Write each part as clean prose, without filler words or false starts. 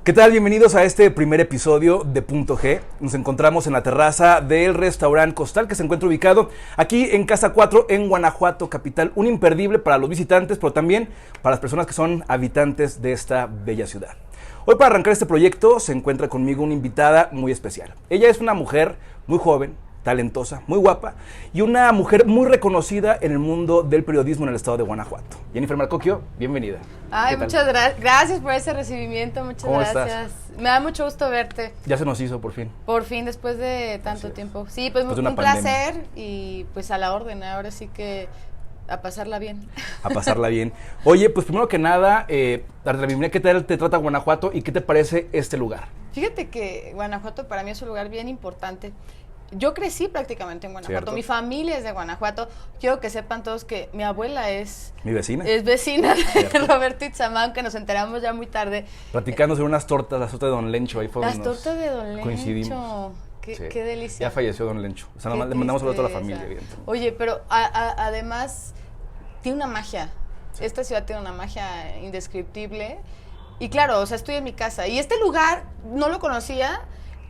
¿Qué tal? Bienvenidos a este primer episodio de Punto G. Nos encontramos en la terraza del restaurante Costal, que se encuentra ubicado aquí en Casa 4, en Guanajuato, capital. Un imperdible para los visitantes, pero también para las personas que son habitantes de esta bella ciudad. Hoy, para arrancar este proyecto, se encuentra conmigo una invitada muy especial. Ella es una mujer muy joven, talentosa, muy guapa y una mujer muy reconocida en el mundo del periodismo en el estado de Guanajuato. Jennifer Marcocchio, bienvenida. Ay, muchas gracias por ese recibimiento, muchas gracias. Estás? Me da mucho gusto verte. Ya se nos hizo, por fin. Por fin, después de tanto tiempo. Sí, pues un placer y pues a la orden, ahora sí que a pasarla bien. A pasarla bien. Oye, pues primero que nada, darte la bienvenida. ¿Qué tal te trata Guanajuato y qué te parece este lugar? Fíjate que Guanajuato para mí es un lugar bien importante. Yo crecí prácticamente en Guanajuato, ¿cierto? Mi familia es de Guanajuato. Quiero que sepan todos que mi abuela es... ¿Mi vecina? Es vecina de Roberto Itzamán, que nos enteramos ya muy tarde. Platicando sobre unas tortas, las tortas de Don Lencho. Ahí fue las tortas de Don Lencho. Coincidimos. Qué delicia. Ya falleció Don Lencho. O sea, le mandamos saludos a toda la familia, evidentemente. Oye, pero además tiene una magia. Sí. Esta ciudad tiene una magia indescriptible. Y claro, o sea, estoy en mi casa. Y este lugar no lo conocía.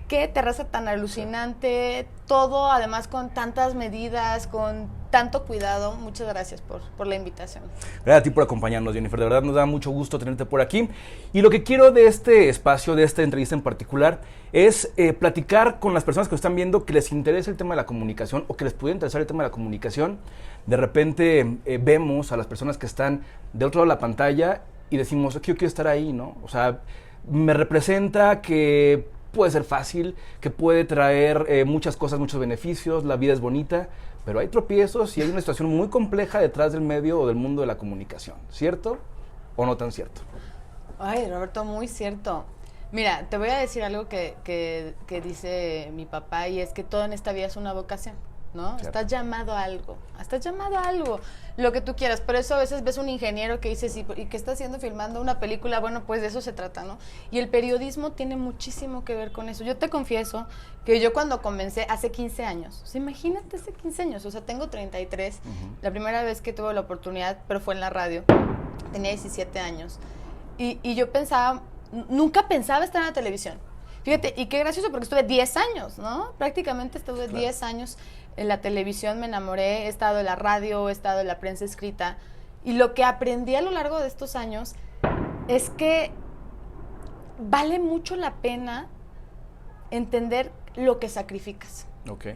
Qué terraza tan alucinante, todo además con tantas medidas, con tanto cuidado. Muchas gracias por la invitación. Gracias a ti por acompañarnos, Jennifer. De verdad nos da mucho gusto tenerte por aquí. Y lo que quiero de este espacio, de esta entrevista en particular, es platicar con las personas que están viendo que les interesa el tema de la comunicación o que les puede interesar el tema de la comunicación. De repente vemos a las personas que están del otro lado de la pantalla y decimos, aquí yo quiero estar ahí, ¿no? O sea, me representa que puede ser fácil, que puede traer muchas cosas, muchos beneficios, la vida es bonita, pero hay tropiezos y hay una situación muy compleja detrás del medio o del mundo de la comunicación, ¿cierto o no tan cierto? Ay, Roberto, muy cierto. Mira, te voy a decir algo que dice mi papá, y es que todo en esta vida es una vocación, ¿no? Cierto. Estás llamado a algo, lo que tú quieras. Por eso a veces ves un ingeniero que dice, sí, ¿y qué está haciendo filmando una película? Bueno, pues de eso se trata, ¿no? Y el periodismo tiene muchísimo que ver con eso. Yo te confieso que yo cuando comencé hace 15 años, o sea, imagínate hace 15 años, o sea, tengo 33, la primera vez que tuve la oportunidad, pero fue en la radio, tenía 17 años, y yo nunca pensaba estar en la televisión. Fíjate, y qué gracioso porque estuve 10 años, ¿no? Prácticamente estuve 10 años en la televisión, me enamoré, he estado en la radio, he estado en la prensa escrita, y lo que aprendí a lo largo de estos años es que vale mucho la pena entender lo que sacrificas. Okay.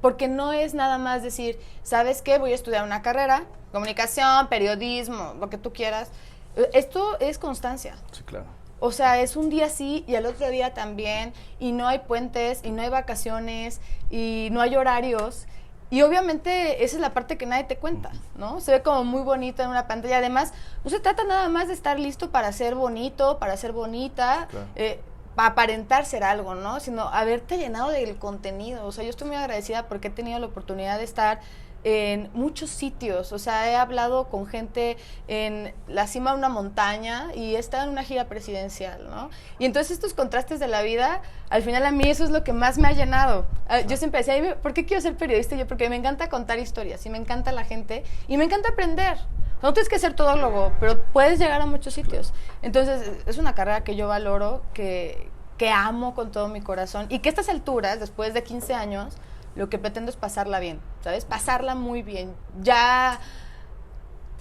Porque no es nada más decir, ¿sabes qué? Voy a estudiar una carrera, comunicación, periodismo, lo que tú quieras. Esto es constancia. Sí, claro. O sea, es un día sí y al otro día también, y no hay puentes, y no hay vacaciones, y no hay horarios, y obviamente esa es la parte que nadie te cuenta, ¿no? Se ve como muy bonito en una pantalla. Además, no se trata nada más de estar listo para ser bonito, para ser bonita, claro, para aparentar ser algo, ¿no? Sino haberte llenado del contenido. O sea, yo estoy muy agradecida porque he tenido la oportunidad de estar en muchos sitios. O sea, he hablado con gente en la cima de una montaña y he estado en una gira presidencial, ¿no? Y entonces estos contrastes de la vida, al final a mí eso es lo que más me ha llenado. Yo siempre decía, ¿por qué quiero ser periodista? Yo, porque me encanta contar historias y me encanta la gente y me encanta aprender. No tienes que ser todólogo, pero puedes llegar a muchos sitios. Entonces, es una carrera que yo valoro, que amo con todo mi corazón, y que a estas alturas, después de 15 años, lo que pretendo es pasarla bien, ¿sabes? Pasarla muy bien. Ya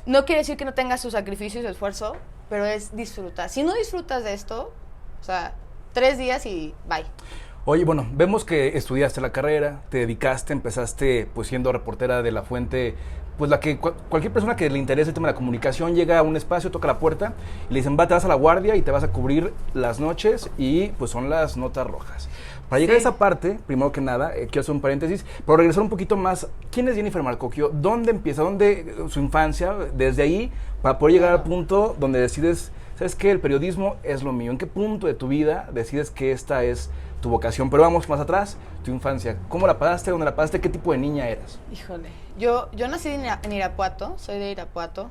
no quiere decir que no tengas su sacrificio y su esfuerzo, pero es disfrutar. Si no disfrutas de esto, o sea, 3 días y bye. Oye, bueno, vemos que estudiaste la carrera, te dedicaste, empezaste pues siendo reportera de La Fuente, pues la que cualquier persona que le interese el tema de la comunicación llega a un espacio, toca la puerta y le dicen, te vas a La Guardia y te vas a cubrir las noches y pues son las notas rojas. Para llegar a esa parte, primero que nada, quiero hacer un paréntesis, pero regresar un poquito más, ¿quién es Jennifer Marcocchio? ¿Dónde empieza? ¿Dónde su infancia? Desde ahí, para poder llegar al punto donde decides, ¿sabes qué? El periodismo es lo mío. ¿En qué punto de tu vida decides que esta es tu vocación? Pero vamos más atrás, tu infancia. ¿Cómo la pasaste? ¿Dónde la pasaste? ¿Qué tipo de niña eras? Híjole, yo nací en Irapuato, soy de Irapuato.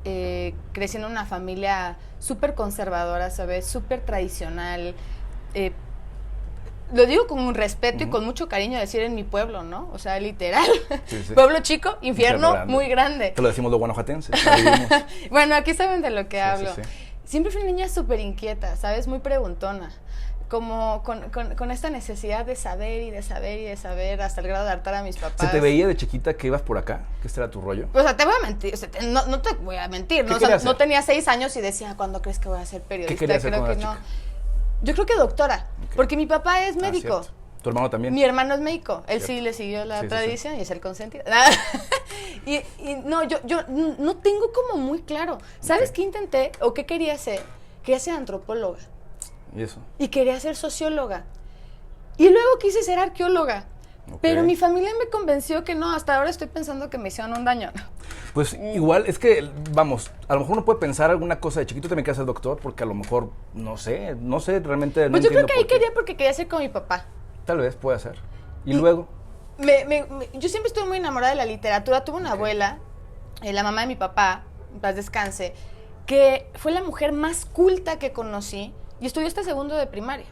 Crecí en una familia súper conservadora, ¿sabes? Súper tradicional. Lo digo con un respeto y con mucho cariño, decir en mi pueblo, ¿no? O sea, literal. Sí, sí. Pueblo chico, infierno grande. Muy grande. Te lo decimos los guanajuatenses. Bueno, aquí saben de lo que hablo. Sí. siempre fui una niña súper inquieta, ¿sabes? Muy preguntona. Como con esta necesidad de saber y de saber y de saber hasta el grado de hartar a mis papás. ¿Se te veía de chiquita que ibas por acá? ¿Que este era tu rollo? O sea, te voy a mentir, o sea, no te voy a mentir, ¿no? O sea, no tenía 6 años y decía, ¿cuándo crees que voy a ser periodista? ¿Qué querías hacer Creo cuando que no. eras Yo creo que doctora, porque mi papá es médico. Cierto. ¿Tu hermano también? Mi hermano es médico, él Cierto. sí le siguió la tradición y es el consentido. y no, yo no tengo como muy claro. ¿Sabes qué intenté o qué quería hacer? Quería ser antropóloga. ¿Y eso? Y quería ser socióloga. Y luego quise ser arqueóloga. Pero mi familia me convenció que no, hasta ahora estoy pensando que me hicieron un daño. Pues igual, es que, vamos, a lo mejor uno puede pensar alguna cosa de chiquito, también quieres ser doctor, porque a lo mejor, no sé, realmente Pues no yo creo entiendo que ahí por qué. quería porque quería ser como mi papá. Tal vez, puede ser. Y luego, Yo siempre estuve muy enamorada de la literatura. Tuve una abuela, la mamá de mi papá, en paz descanse, que fue la mujer más culta que conocí y estudió hasta segundo de primaria.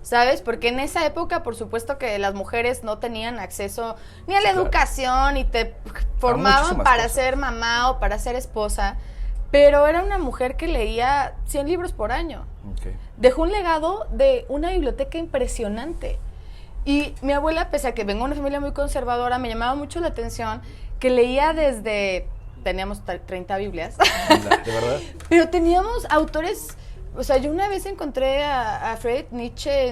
¿Sabes? Porque en esa época, por supuesto que las mujeres no tenían acceso ni a la educación y te formaban para cosas. ser mamá o para ser esposa, pero era una mujer que leía 100 libros por año. Dejó un legado de una biblioteca impresionante. Y mi abuela, pese a que vengo de una familia muy conservadora, me llamaba mucho la atención que leía desde... Teníamos 30 Biblias. ¿De verdad? Pero teníamos autores... O sea, yo una vez encontré a Friedrich Nietzsche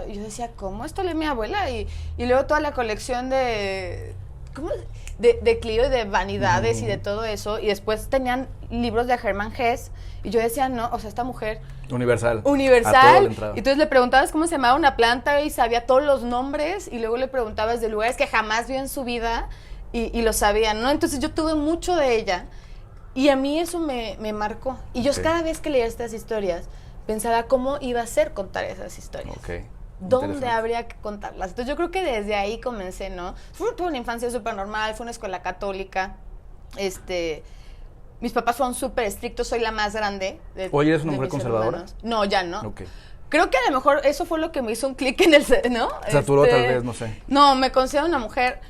y yo decía, ¿cómo? Esto lee mi abuela. Y luego toda la colección de... ¿Cómo? De Clio y de Vanidades y de todo eso. Y después tenían libros de Hermann Hesse. Y yo decía, no, o sea, esta mujer... Universal. Universal. Y entonces le preguntabas cómo se llamaba una planta y sabía todos los nombres. Y luego le preguntabas de lugares que jamás vio en su vida y lo sabía, ¿no? Entonces yo tuve mucho de ella. Y a mí eso me marcó. Y yo cada vez que leía estas historias, pensaba cómo iba a ser contar esas historias. ¿Dónde habría que contarlas? Entonces yo creo que desde ahí comencé, ¿no? Tuve una infancia súper normal, fue una escuela católica. Mis papás fueron súper estrictos, soy la más grande. Oye, ¿eres una mujer conservadora? Hermanos. No, ya no. Creo que a lo mejor eso fue lo que me hizo un clic en el... ¿no? Saturó tal vez, no sé. No, me considero una mujer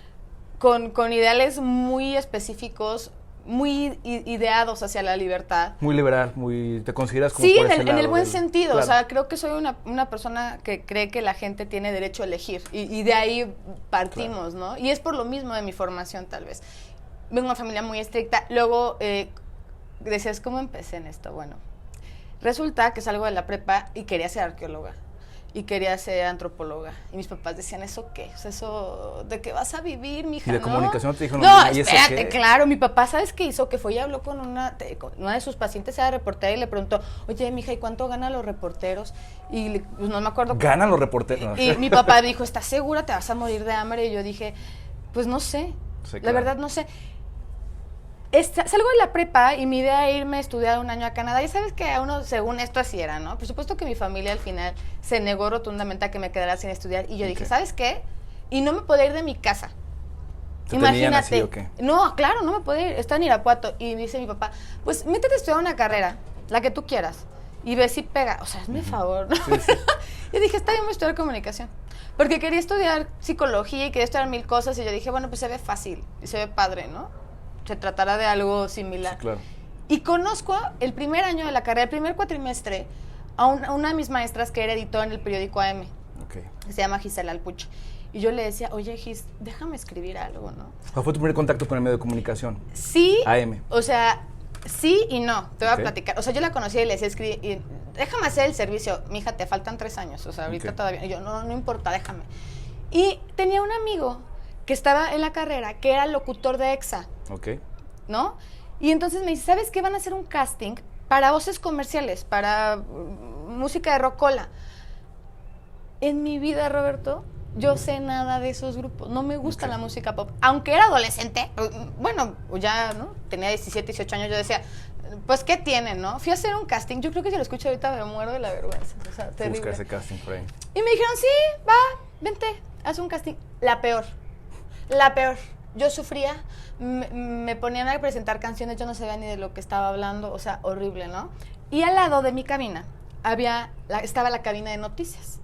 con ideales muy específicos, muy ideados hacia la libertad. Muy liberal, te consideras como sí, por ese en el lado buen sentido. Claro. O sea, creo que soy una persona que cree que la gente tiene derecho a elegir. Y de ahí partimos, ¿no? Y es por lo mismo de mi formación, tal vez. Vengo de una familia muy estricta. Luego, decías, ¿cómo empecé en esto? Bueno, resulta que salgo de la prepa y quería ser arqueóloga. Y quería ser antropóloga. Y mis papás decían, ¿eso qué? O sea, ¿eso de qué vas a vivir, mija? ¿Y de ¿no? comunicación te dijo? No, espérate, claro. Mi papá, ¿sabes qué hizo? Que fue y habló con una de sus pacientes, era reportera, y le preguntó, oye, mija, ¿y cuánto ganan los reporteros? Y pues no me acuerdo. ¿Ganan los reporteros? Y mi papá dijo, ¿estás segura? ¿Te vas a morir de hambre? Y yo dije, pues no sé. Sí, la verdad no sé. Salgo de la prepa y mi idea era irme a estudiar un año a Canadá. Y sabes que a uno, según esto, así era, ¿no? Por supuesto que mi familia al final se negó rotundamente a que me quedara sin estudiar. Y yo dije, ¿sabes qué? Y no me podía ir de mi casa. Imagínate. Así, ¿o qué? No, claro, no me podía ir. Está en Irapuato. Y me dice mi papá, pues métete a estudiar una carrera, la que tú quieras. Y ve si pega. O sea, hazme favor, ¿no? Sí. Y dije, está bien, voy a estudiar comunicación. Porque quería estudiar psicología y quería estudiar 1000 cosas. Y yo dije, bueno, pues se ve fácil y se ve padre, ¿no? Se tratará de algo similar. Sí, claro. Y conozco el primer año de la carrera, el primer cuatrimestre, a una de mis maestras que era editora en el periódico AM. Que se llama Gisela Alpuch. Y yo le decía, oye, Gis, déjame escribir algo, ¿no? ¿Cuál fue tu primer contacto con el medio de comunicación? Sí. AM. O sea, sí y no. Te voy a platicar. O sea, yo la conocí y le decía, déjame hacer el servicio. Mija, te faltan 3 años. O sea, ahorita todavía. Y yo, no importa, déjame. Y tenía un amigo que estaba en la carrera, que era locutor de EXA. ¿No? Y entonces me dice, ¿sabes qué? Van a hacer un casting para voces comerciales, para música de rocola. En mi vida, Roberto, yo sé nada de esos grupos. No me gusta la música pop. Aunque era adolescente, bueno, ya, ¿no? Tenía 17, 18 años, yo decía, pues, ¿qué tienen, no? Fui a hacer un casting. Yo creo que si lo escucho ahorita me muero de la vergüenza. O sea, terrible. Busca ese casting por ahí. Y me dijeron, sí, va, vente, haz un casting. La peor. Yo sufría, me ponían a presentar canciones, yo no sabía ni de lo que estaba hablando, o sea, horrible, ¿no? Y al lado de mi cabina estaba la cabina de noticias.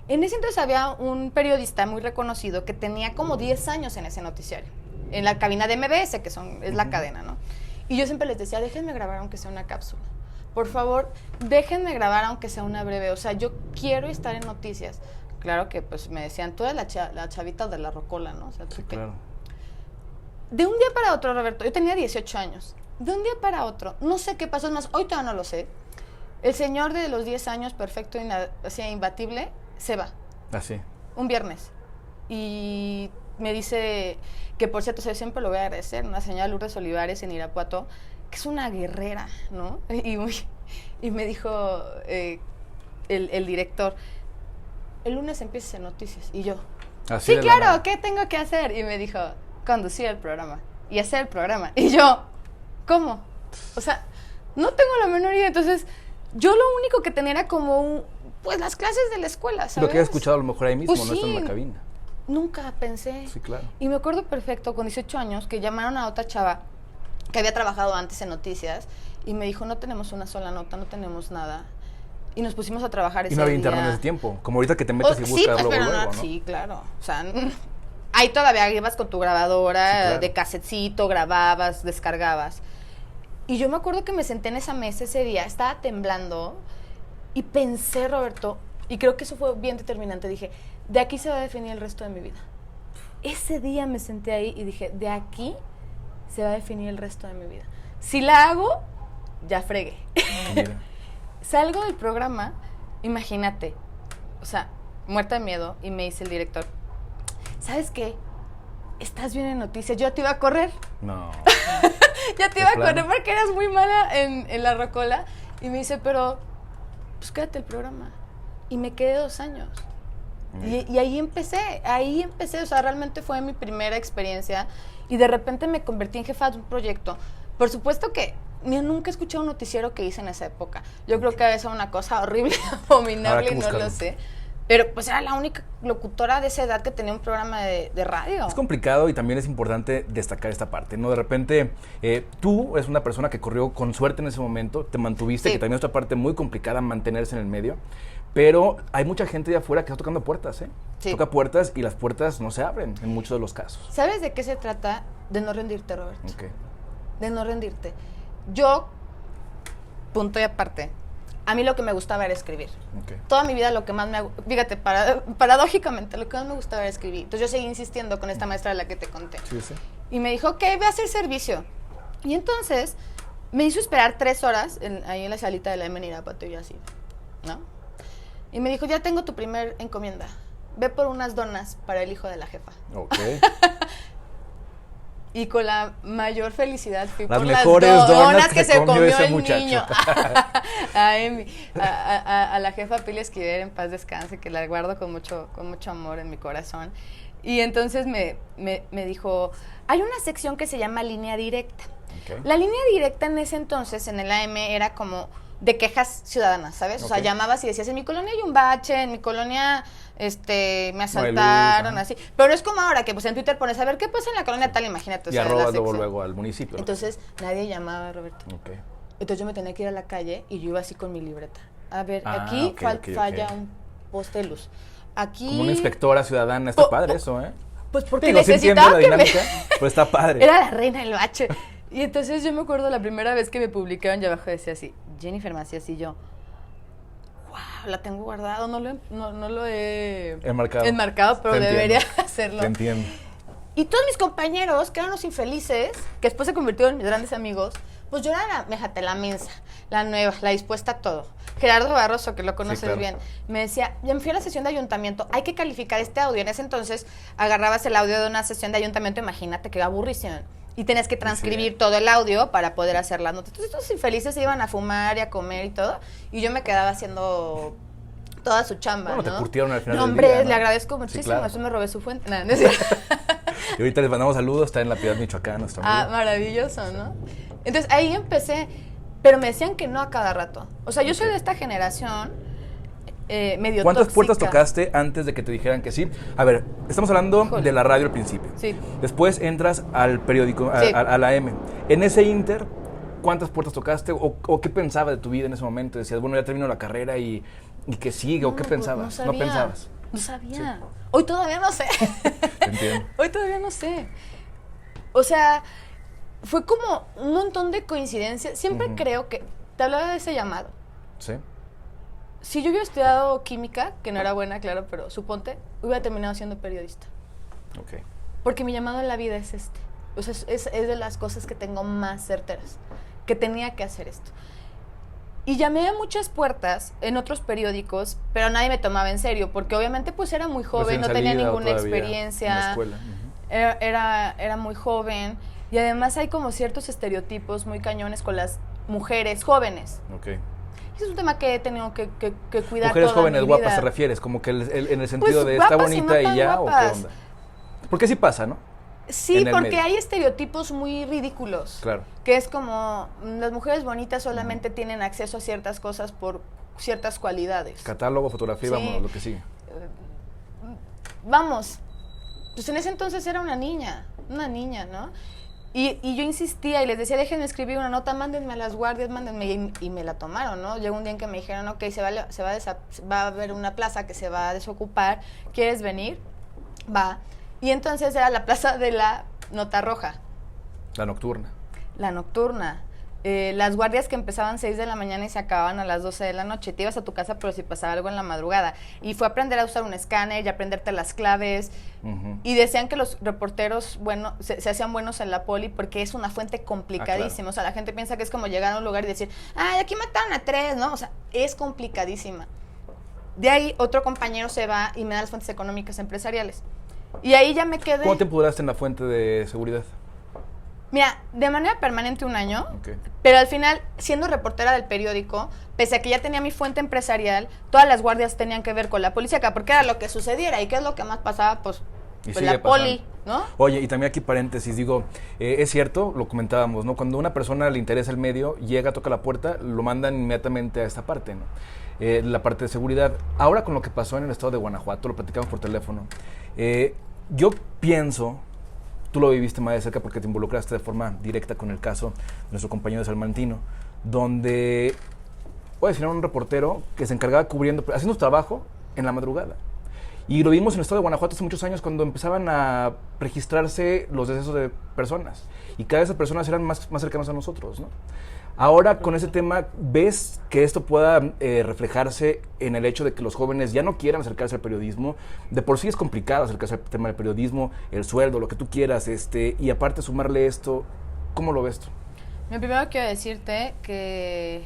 En ese entonces había un periodista muy reconocido que tenía como 10 años en ese noticiario, en la cabina de MBS, que es la cadena, ¿no? Y yo siempre les decía, déjenme grabar aunque sea una cápsula. Por favor, déjenme grabar aunque sea una breve. O sea, yo quiero estar en noticias. Claro que pues me decían, tú eres la chavita de la rocola, ¿no? O sea, Sí, claro. De un día para otro, Roberto, yo tenía 18 años. De un día para otro, no sé qué pasó, es más, hoy todavía no lo sé. El señor de los 10 años, perfecto, así, imbatible, se va. Así. Un viernes. Y me dice que, por cierto, siempre lo voy a agradecer, una señora Lourdes Olivares en Irapuato, que es una guerrera, ¿no? Y me dijo el director, el lunes empiezas en noticias. Y yo, Así sí, claro, ¿qué tengo que hacer? Y me dijo, conducir el programa y hacer el programa. Y yo, ¿cómo? O sea, no tengo la menor idea. Entonces, yo lo único que tenía era como pues las clases de la escuela, ¿sabes? Lo que he escuchado a lo mejor ahí mismo, Pues no está en sí. la cabina. Nunca pensé. Sí, claro. Y me acuerdo perfecto, con 18 años, que llamaron a otra chava que había trabajado antes en noticias y me dijo, no tenemos una sola nota, no tenemos nada. Y nos pusimos a trabajar ese Y no había día. internet en ese tiempo, como ahorita que te metes y buscas sí, pues, luego, pero luego, ¿no? Sí, claro. O sea, ahí todavía ibas con tu grabadora, Sí, claro. de casetcito, grababas, descargabas. Y yo me acuerdo que me senté en esa mesa ese día, estaba temblando y pensé, Roberto, y creo que eso fue bien determinante, dije, de aquí se va a definir el resto de mi vida. Ese día me senté ahí y dije, de aquí se va a definir el resto de mi vida. Si la hago, ya fregué. Mira. Salgo del programa, imagínate, o sea, muerta de miedo, y me dice el director, ¿sabes qué? Estás bien en noticias, yo ya te iba a correr. No. Ya te iba a correr porque eras muy mala en la rocola. Y me dice, pero, pues quédate el programa. Y me quedé 2 años. Y ahí empecé, o sea, realmente fue mi primera experiencia. Y de repente me convertí en jefa de un proyecto. Por supuesto que nunca he escuchado un noticiero que hice en esa época. Yo creo que a veces era una cosa horrible, abominable, y no lo sé. Pero pues era la única locutora de esa edad que tenía un programa de radio. Es complicado y también es importante destacar esta parte, ¿no? De repente, tú eres una persona que corrió con suerte en ese momento, te mantuviste, Sí. que también es otra parte muy complicada mantenerse en el medio, pero hay mucha gente de afuera que está tocando puertas, ¿eh? Sí. Toca puertas y las puertas no se abren en muchos de los casos. ¿Sabes de qué se trata? De no rendirte, Roberto. Ok. De no rendirte. Yo, punto y aparte, a mí lo que me gustaba era escribir. Ok. Toda mi vida lo que más fíjate, paradójicamente, lo que más me gustaba era escribir. Entonces yo seguí insistiendo con esta maestra de la que te conté. Sí, sí. Y me dijo, ok, ve a hacer servicio. Y entonces me hizo esperar 3 horas ahí en la salita de la M en Irapuato, y yo así, ¿no? Y me dijo, ya tengo tu primer encomienda. Ve por unas donas para el hijo de la jefa. Ok. Y con la mayor felicidad fui Las por mejores las donas que se comió ese el muchacho. niño. A Emi, a la jefa Pili Esquivel, en paz descanse, que la guardo con mucho amor en mi corazón. Y entonces me dijo, hay una sección que se llama Línea Directa. Okay. La línea directa en ese entonces, en el AM, era como de quejas ciudadanas, ¿sabes? O sea, Ok. llamabas y decías, en mi colonia hay un bache, en mi colonia me asaltaron, ajá. así. Pero no es como ahora, que pues en Twitter pones, a ver, ¿qué pasa en la colonia tal? Imagínate. O Y sea, arrobas la luego, sección. luego al municipio, ¿no? Entonces, nadie llamaba, Roberto. Ok. Entonces yo me tenía que ir a la calle y yo iba así con mi libreta. A ver, Ah, aquí ok, falla ok. un poste de luz. Aquí... Como una inspectora ciudadana, está padre eso, ¿eh? Pues porque Digo, sí entiendo necesitaba la que me... dinámica, pero está padre. Era la reina del bache. Y entonces yo me acuerdo la primera vez que me publicaron, y abajo decía así, Jennifer Macías, y yo, wow, la tengo guardado, no lo he enmarcado, pero Te debería entiendo. hacerlo. Te entiendo. Y todos mis compañeros, que eran los infelices, que después se convirtieron en mis grandes amigos, pues yo era la mensa, la nueva, la dispuesta a todo. Gerardo Barroso, que lo conoces claro. bien, me decía, ya me fui a la sesión de ayuntamiento, hay que calificar este audio. En ese entonces agarrabas el audio de una sesión de ayuntamiento, imagínate qué aburrición. Y tenías que transcribir Sí. todo el audio para poder hacer las notas. Entonces estos infelices se iban a fumar y a comer y todo, y yo me quedaba haciendo toda su chamba, Bueno, ¿no? te curtieron al final No, del hombre, día, ¿no? le agradezco Sí, muchísimo, claro. eso me robé su fuente. No, no es cierto. Y ahorita les mandamos saludos, está en La Piedad, Michoacán, nuestro amigo. Ah, maravilloso, ¿no? Entonces ahí empecé, pero me decían que no a cada rato. O sea, yo soy de esta generación medio ¿Cuántas tóxica. puertas tocaste antes de que te dijeran que sí? A ver, estamos hablando Híjole. de la radio al principio. Sí. Después entras al periódico, Sí. a la M. En ese inter, ¿cuántas puertas tocaste? ¿O qué pensabas de tu vida en ese momento? Decías, bueno, ya termino la carrera y ¿qué sigue? ¿O qué No, pensabas? No sabía. ¿No pensabas? No sabía. Sí. Hoy todavía no sé. Te entiendo. Hoy todavía no sé. O sea, fue como un montón de coincidencias. Siempre creo que, te hablaba de ese llamado. Sí. Si yo hubiera estudiado química, que no era buena, claro, pero suponte, hubiera terminado siendo periodista. Ok. Porque mi llamado en la vida es este. O sea, es de las cosas que tengo más certeras, que tenía que hacer esto. Y llamé a muchas puertas en otros periódicos, pero nadie me tomaba en serio, porque obviamente pues era muy joven, no tenía ninguna experiencia. En la escuela. Era muy joven, y además hay como ciertos estereotipos muy cañones con las mujeres jóvenes. Ok. Ese es un tema que he tenido que cuidar Mujeres toda jóvenes mi guapas, vida. ¿te refieres? Como que en el sentido Pues, de está guapas y bonita no y tan ya, guapas. ¿o qué onda? Porque sí pasa, ¿no? Sí, en el porque medio. hay estereotipos muy ridículos. Claro. Que es como, las mujeres bonitas solamente tienen acceso a ciertas cosas por ciertas cualidades. Catálogo, fotografía, Sí. vamos, lo que sigue. Vamos, pues en ese entonces era una niña, ¿no? Y yo insistía y les decía, déjenme escribir una nota, mándenme a las guardias, mándenme, y me la tomaron, ¿no? Llegó un día en que me dijeron, ok, va a haber una plaza que se va a desocupar, ¿quieres venir? Va. Y entonces era la plaza de la Nota Roja. La nocturna. La nocturna. Las guardias que empezaban 6 de la mañana y se acababan a las 12 de la noche. Te ibas a tu casa, pero si pasaba algo en la madrugada. Y fue aprender a usar un escáner y aprenderte las claves. Y decían que los reporteros, bueno, se hacían buenos en la poli porque es una fuente complicadísima. Claro. O sea, la gente piensa que es como llegar a un lugar y decir, ay, aquí mataron a 3, ¿no? O sea, es complicadísima. De ahí, otro compañero se va y me da las fuentes económicas empresariales. Y ahí ya me quedé. ¿Cuánto tiempo duraste en la fuente de seguridad? Mira, de manera permanente 1 año, Okay. pero al final, siendo reportera del periódico, pese a que ya tenía mi fuente empresarial, todas las guardias tenían que ver con la policía acá, porque era lo que sucediera. ¿Y qué es lo que más pasaba? Pues sigue la poli, ¿no? Oye, y también aquí paréntesis, digo, es cierto, lo comentábamos, ¿no? Cuando a una persona le interesa el medio, llega, toca la puerta, lo mandan inmediatamente a esta parte, ¿no? La parte de seguridad. Ahora con lo que pasó en el estado de Guanajuato, lo platicamos por teléfono, yo pienso, tú lo viviste más de cerca porque te involucraste de forma directa con el caso de nuestro compañero de Salmantino, donde, voy a decir, era un reportero que se encargaba cubriendo, haciendo su trabajo en la madrugada. Y lo vimos en el estado de Guanajuato hace muchos años cuando empezaban a registrarse los decesos de personas. Y cada vez esas personas eran más cercanas a nosotros, ¿no? Ahora, con ese tema, ¿ves que esto pueda reflejarse en el hecho de que los jóvenes ya no quieran acercarse al periodismo? De por sí es complicado acercarse al tema del periodismo, el sueldo, lo que tú quieras, y aparte sumarle esto, ¿cómo lo ves tú? Primero quiero decirte que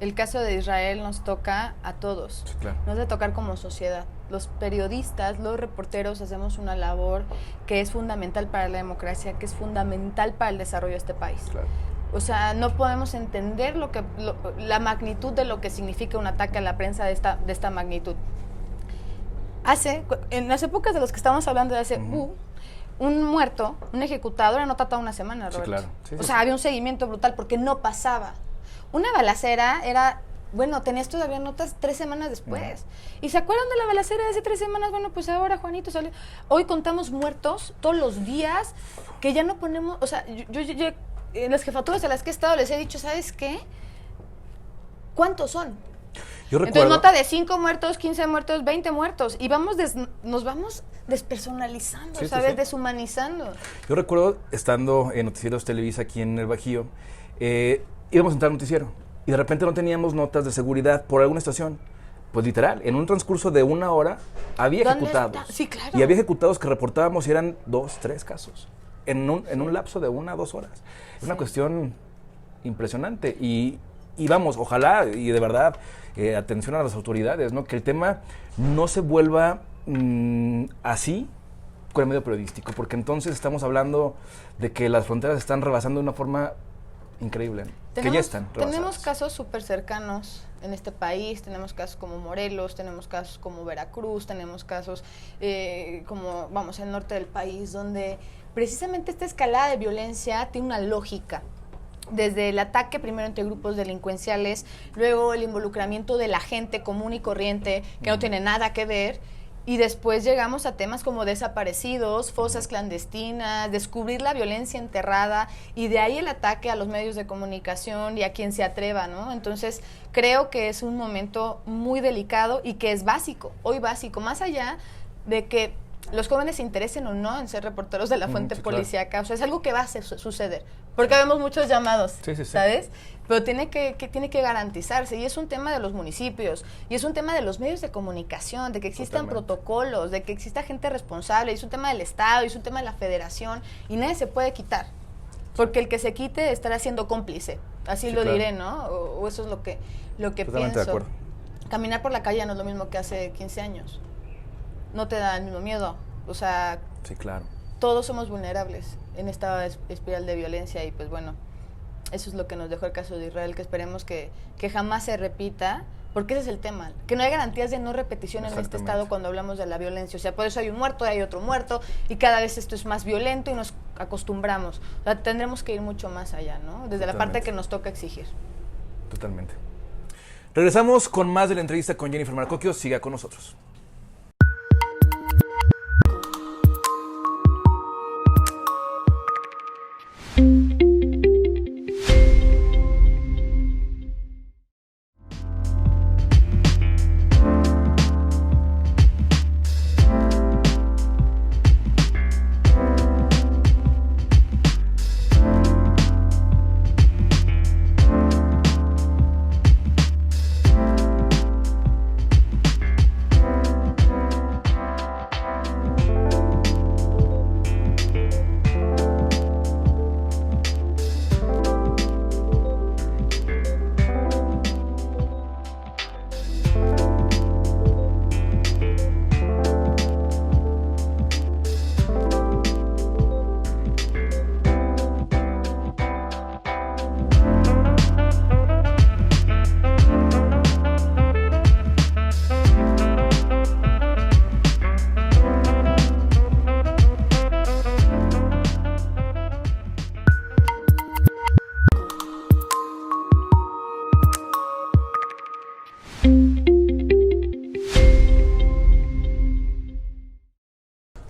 el caso de Israel nos toca a todos. Sí, claro. Nos debe tocar como sociedad. Los periodistas, los reporteros hacemos una labor que es fundamental para la democracia, que es fundamental para el desarrollo de este país. Claro. O sea, no podemos entender la magnitud de lo que significa un ataque a la prensa de esta magnitud. En las épocas de los que estamos hablando de hace, un muerto, un ejecutado, era no tratado 1 semana, Roberto. Sí, claro. Sí, o sea, había un seguimiento brutal porque no pasaba. Una balacera era, bueno, tenías todavía notas 3 semanas después. ¿Y se acuerdan de la balacera de hace 3 semanas? Bueno, pues ahora Juanito salió. Hoy contamos muertos todos los días, que ya no ponemos, o sea, yo en las jefaturas a las que he estado les he dicho, ¿sabes qué? ¿Cuántos son? Yo recuerdo, Entonces nota de 5 muertos, 15 muertos, 20 muertos. Y nos vamos despersonalizando, Sí, ¿sabes? sí. Deshumanizando. Yo recuerdo estando en Noticieros Televisa aquí en el Bajío, íbamos a entrar al noticiero y de repente no teníamos notas de seguridad por alguna estación. Pues literal, en un transcurso de 1 hora había ¿Dónde ejecutados. está? Sí, claro. Y había ejecutados que reportábamos y eran 2, 3 casos. En un lapso de 1 a 2 horas. Es una cuestión impresionante. Y vamos, ojalá, y de verdad, atención a las autoridades, ¿no? Que el tema no se vuelva así con el medio periodístico, porque entonces estamos hablando de que las fronteras están rebasando de una forma increíble, ¿no? Que ya están rebasadas. Tenemos casos súper cercanos en este país, tenemos casos como Morelos, tenemos casos como Veracruz, tenemos casos como, vamos, el norte del país, donde precisamente esta escalada de violencia tiene una lógica. Desde el ataque primero entre grupos delincuenciales, luego el involucramiento de la gente común y corriente que no tiene nada que ver, y después llegamos a temas como desaparecidos, fosas clandestinas, descubrir la violencia enterrada, y de ahí el ataque a los medios de comunicación y a quien se atreva, ¿no? Entonces, creo que es un momento muy delicado y que es básico, hoy básico, más allá de que los jóvenes se interesen o no en ser reporteros de la fuente sí, claro. policíaca. O sea, es algo que va a suceder. Porque vemos muchos llamados, ¿sabes? Pero tiene que garantizarse. Y es un tema de los municipios. Y es un tema de los medios de comunicación, de que existan protocolos, de que exista gente responsable. Y es un tema del Estado, y es un tema de la Federación. Y nadie se puede quitar. Porque el que se quite estará siendo cómplice. Así lo diré, ¿no? O eso es lo que pienso. De acuerdo. Caminar por la calle no es lo mismo que hace 15 años. No te da el mismo miedo. O sea, sí, claro. Todos somos vulnerables en esta espiral de violencia y pues bueno, eso es lo que nos dejó el caso de Israel, que esperemos que jamás se repita, porque ese es el tema, que no hay garantías de no repetición en este estado cuando hablamos de la violencia. O sea, por eso hay un muerto, hay otro muerto, y cada vez esto es más violento y nos acostumbramos. O sea, tendremos que ir mucho más allá, ¿no? Desde la parte que nos toca exigir. Totalmente. Regresamos con más de la entrevista con Jennifer Marcocchio. Siga con nosotros.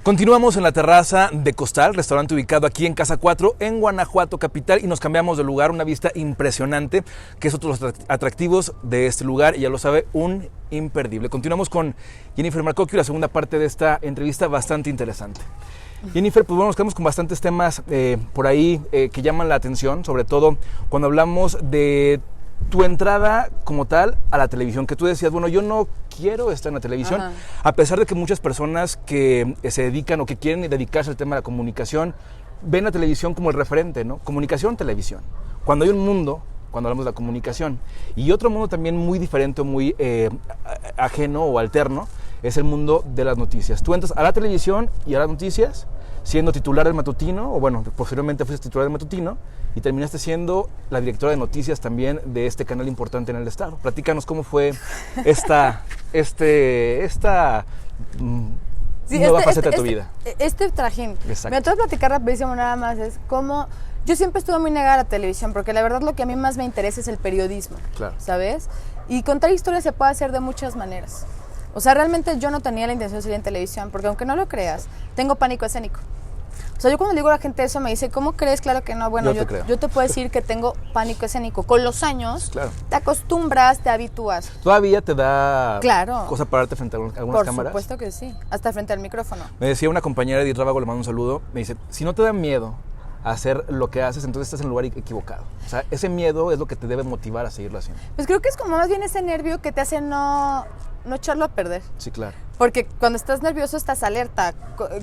Continuamos en la terraza de Costal, restaurante ubicado aquí en Casa 4, en Guanajuato capital, y nos cambiamos de lugar. Una vista impresionante, que es otro de los atractivos de este lugar, y ya lo sabe, un imperdible. Continuamos con Jennifer Marcocchio y la segunda parte de esta entrevista bastante interesante. Jennifer, pues bueno, nos quedamos con bastantes temas por ahí que llaman la atención, sobre todo cuando hablamos de tu entrada como tal a la televisión, que tú decías, bueno, yo no quiero estar en la televisión, a pesar de que muchas personas que se dedican o que quieren dedicarse al tema de la comunicación ven la televisión como el referente, ¿no? Comunicación, televisión. Cuando hay un mundo, cuando hablamos de la comunicación, y otro mundo también muy diferente, muy ajeno o alterno, es el mundo de las noticias. Tú entras a la televisión y a las noticias siendo titular del matutino, o bueno, posteriormente fuiste titular del matutino, y terminaste siendo la directora de noticias también de este canal importante en el estado. Platícanos cómo fue esta nueva faceta de tu vida. Este trajín. Exacto. Me tengo que platicar rapidísimo nada más, es cómo yo siempre estuve muy negada a la televisión, porque la verdad lo que a mí más me interesa es el periodismo, claro, ¿sabes? Y contar historias se puede hacer de muchas maneras. O sea, realmente yo no tenía la intención de salir en televisión, porque aunque no lo creas, tengo pánico escénico. O sea, yo cuando le digo a la gente eso me dice, ¿cómo crees? Claro que no. Bueno, yo te puedo decir que tengo pánico escénico. Con los años, claro, te acostumbras, te habitúas. ¿Todavía te da claro cosa pararte frente a algunas cámaras? Por supuesto que sí, hasta frente al micrófono. Me decía una compañera de Edith Rábago, le mando un saludo, me dice, si no te da miedo hacer lo que haces, entonces estás en el lugar equivocado. O sea, ese miedo es lo que te debe motivar a seguirlo haciendo. Pues creo que es como más bien ese nervio que te hace no echarlo a perder. Sí, claro. Porque cuando estás nervioso estás alerta,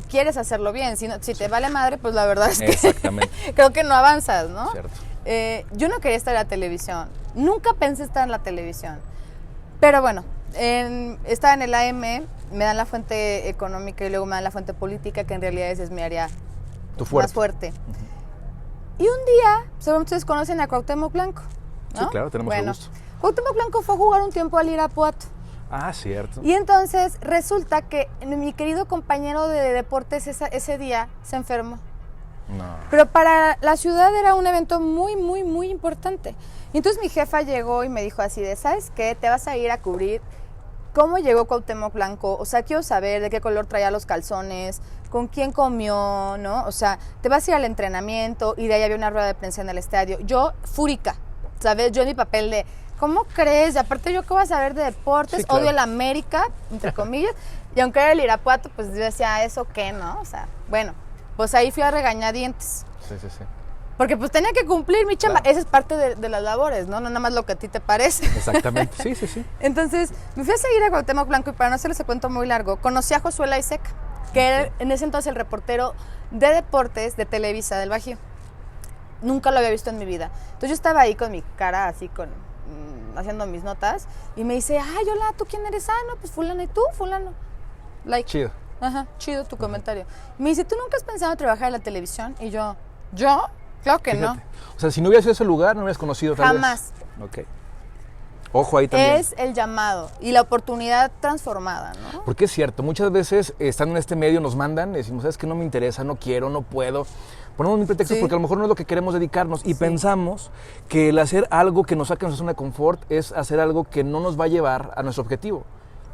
quieres hacerlo bien. Si te vale madre, pues la verdad es que exactamente, creo que no avanzas, ¿no? Cierto. Yo no quería estar en la televisión, nunca pensé estar en la televisión. Pero bueno, estaba en el AM, me dan la fuente económica y luego me dan la fuente política, que en realidad esa es mi área más fuerte. Y un día, seguramente ustedes conocen a Cuauhtémoc Blanco, ¿no? Sí, claro, tenemos el gusto. Cuauhtémoc Blanco fue a jugar un tiempo al Irapuato. Ah, cierto. Y entonces resulta que mi querido compañero de deportes ese día se enfermó. No. Pero para la ciudad era un evento muy, muy, muy importante. Y entonces mi jefa llegó y me dijo así de, ¿sabes qué? Te vas a ir a cubrir cómo llegó Cuauhtémoc Blanco. O sea, quiero saber de qué color traía los calzones, con quién comió, ¿no? O sea, te vas a ir al entrenamiento y de ahí había una rueda de prensa en el estadio. Yo, fúrica, ¿sabes? Yo en mi papel de ¿cómo crees? Y aparte yo qué voy a saber de deportes, Sí, claro. odio el América, entre comillas, y aunque era el Irapuato, pues yo decía, ¿eso qué, no? O sea, bueno, pues ahí fui a regañadientes. Sí. Porque pues tenía que cumplir mi chamba. Claro. Esa es parte de las labores, ¿no? No nada más lo que a ti te parece. Exactamente, sí. Entonces, me fui a seguir a Cuauhtémoc Blanco y para no hacerles el cuento muy largo, conocí a Josué Laiseca, que era en ese entonces el reportero de deportes de Televisa del Bajío. Nunca lo había visto en mi vida. Entonces yo estaba ahí con mi cara así, haciendo mis notas, y me dice, ay, hola, ¿tú quién eres? Ah, no, pues fulano, ¿y tú? Fulano. Like. Chido. Ajá, chido tu comentario. Me dice, ¿tú nunca has pensado en trabajar en la televisión? Y yo, ¿yo? Claro que Fíjate. no. O sea, si no hubieras ido a ese lugar, no hubieras conocido tal Jamás. vez. Ok. Ojo ahí también. Es el llamado y la oportunidad transformada, ¿no? Porque es cierto, muchas veces estando en este medio nos mandan, decimos, ¿sabes qué? No me interesa, no quiero, no puedo. Ponemos mil pretextos Sí. porque a lo mejor no es lo que queremos dedicarnos y Sí. pensamos que el hacer algo que nos saque de nuestra zona de confort es hacer algo que no nos va a llevar a nuestro objetivo.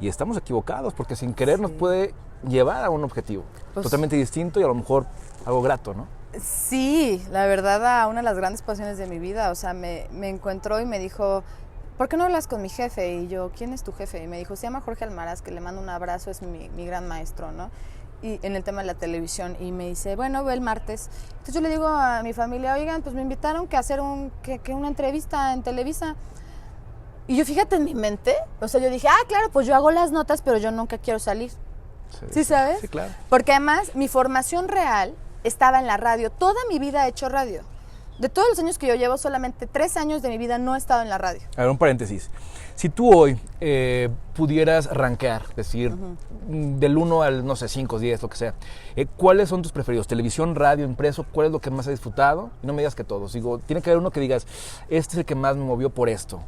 Y estamos equivocados porque sin querer nos puede llevar a un objetivo Pues- totalmente distinto y a lo mejor algo grato, ¿no? Sí, la verdad, a una de las grandes pasiones de mi vida. O sea, me encontró y me dijo, ¿por qué no hablas con mi jefe? Y yo, ¿quién es tu jefe? Y me dijo, se llama Jorge Almaraz, que le mando un abrazo, es mi gran maestro, ¿no? Y en el tema de la televisión. Y me dice, bueno, ve el martes. Entonces yo le digo a mi familia, oigan, pues me invitaron que a hacer una entrevista en Televisa. Y yo, fíjate en mi mente, o sea, yo dije, claro, pues yo hago las notas, pero yo nunca quiero salir. ¿Sí sabes? Sí, claro. Porque además mi formación real estaba en la radio. Toda mi vida he hecho radio. De todos los años que yo llevo, solamente 3 años de mi vida no he estado en la radio. A ver, un paréntesis. Si tú hoy pudieras rankear, decir, del 1 al, no sé, 5, 10, lo que sea, ¿cuáles son tus preferidos? ¿Televisión, radio, impreso? ¿Cuál es lo que más has disfrutado? Y no me digas que todos. Digo, tiene que haber uno que digas, este es el que más me movió por esto.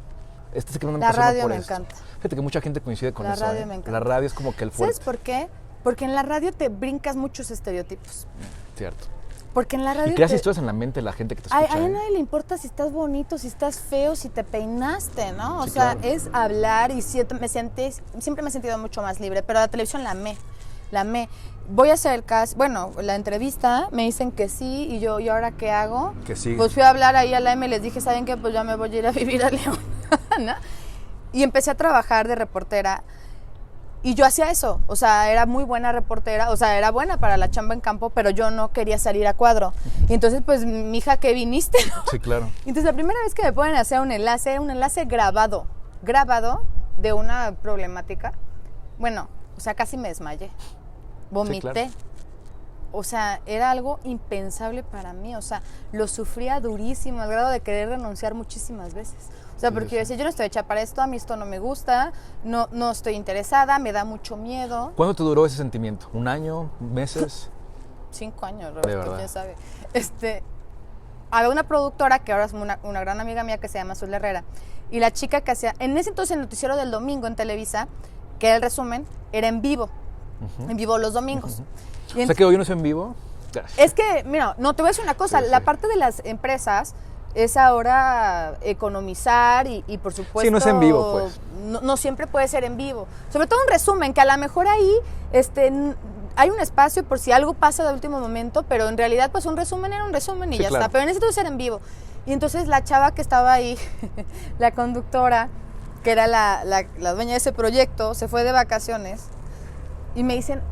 Este es el que más me La apasionó radio por me esto. encanta. Fíjate que mucha gente coincide con La eso. radio me encanta. La radio es como que el fuerte. ¿Sabes por qué? Porque en la radio te brincas muchos estereotipos. Cierto. Porque en la radio Y creas te- historias en la mente de la gente que te a escucha. a nadie le importa si estás bonito, si estás feo, si te peinaste, ¿no? O Sí, sea, claro. es hablar y siempre me he sentido mucho más libre, pero la televisión la amé. Voy a hacer el cast, bueno, la entrevista, me dicen que sí, y yo, ¿y ahora qué hago? Que sí. Pues fui a hablar ahí a la M y les dije, ¿saben qué? Pues ya me voy a ir a vivir a León, ¿no? Y empecé a trabajar de reportera. Y yo hacía eso, o sea, era muy buena reportera, o sea, era buena para la chamba en campo, pero yo no quería salir a cuadro. Y entonces, pues, mija, ¿qué viniste? ¿no? Sí, claro. Y entonces, la primera vez que me ponen a hacer un enlace, era un enlace grabado de una problemática. Bueno, o sea, casi me desmayé. Vomité. claro. O sea, era algo impensable para mí, o sea, lo sufría durísimo, al grado de querer renunciar muchísimas veces. O sea, Sí, porque sí. yo decía, yo no estoy hecha para esto, a mí esto no me gusta, no estoy interesada, me da mucho miedo. ¿Cuánto te duró ese sentimiento? ¿Un año? ¿Meses? 5 años, De Roberto, verdad. quién sabe. Había una productora que ahora es una gran amiga mía que se llama Azul Herrera, y la chica que hacía, en ese entonces el noticiero del domingo en Televisa, que era el resumen, era en vivo los domingos. Y O sea que hoy no es en vivo. es que, mira, no, te voy a decir una cosa, Sí, la sí. parte de las empresas es ahora economizar y por supuesto... Sí, no es en vivo, pues. No siempre puede ser en vivo. Sobre todo un resumen, que a lo mejor ahí hay un espacio por si algo pasa de último momento, pero en realidad pues un resumen era un resumen y Sí, ya claro. está. Pero en ese entonces era en vivo. Y entonces la chava que estaba ahí, la conductora, que era la dueña de ese proyecto, se fue de vacaciones y me dicen,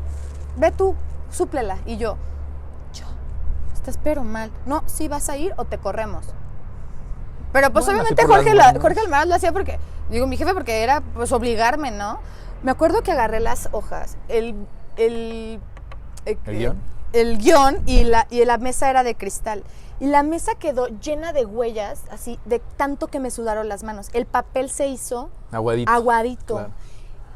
ve tú, súplela. Y yo, estás pero mal. No, sí vas a ir o te corremos. Pero pues Bueno, obviamente así por las buenas. Jorge Almaraz lo hacía porque, digo, mi jefe porque era pues obligarme, ¿no? Me acuerdo que agarré las hojas, el guión? El guión y la mesa era de cristal. Y la mesa quedó llena de huellas, así, de tanto que me sudaron las manos. El papel se hizo aguadito. Claro.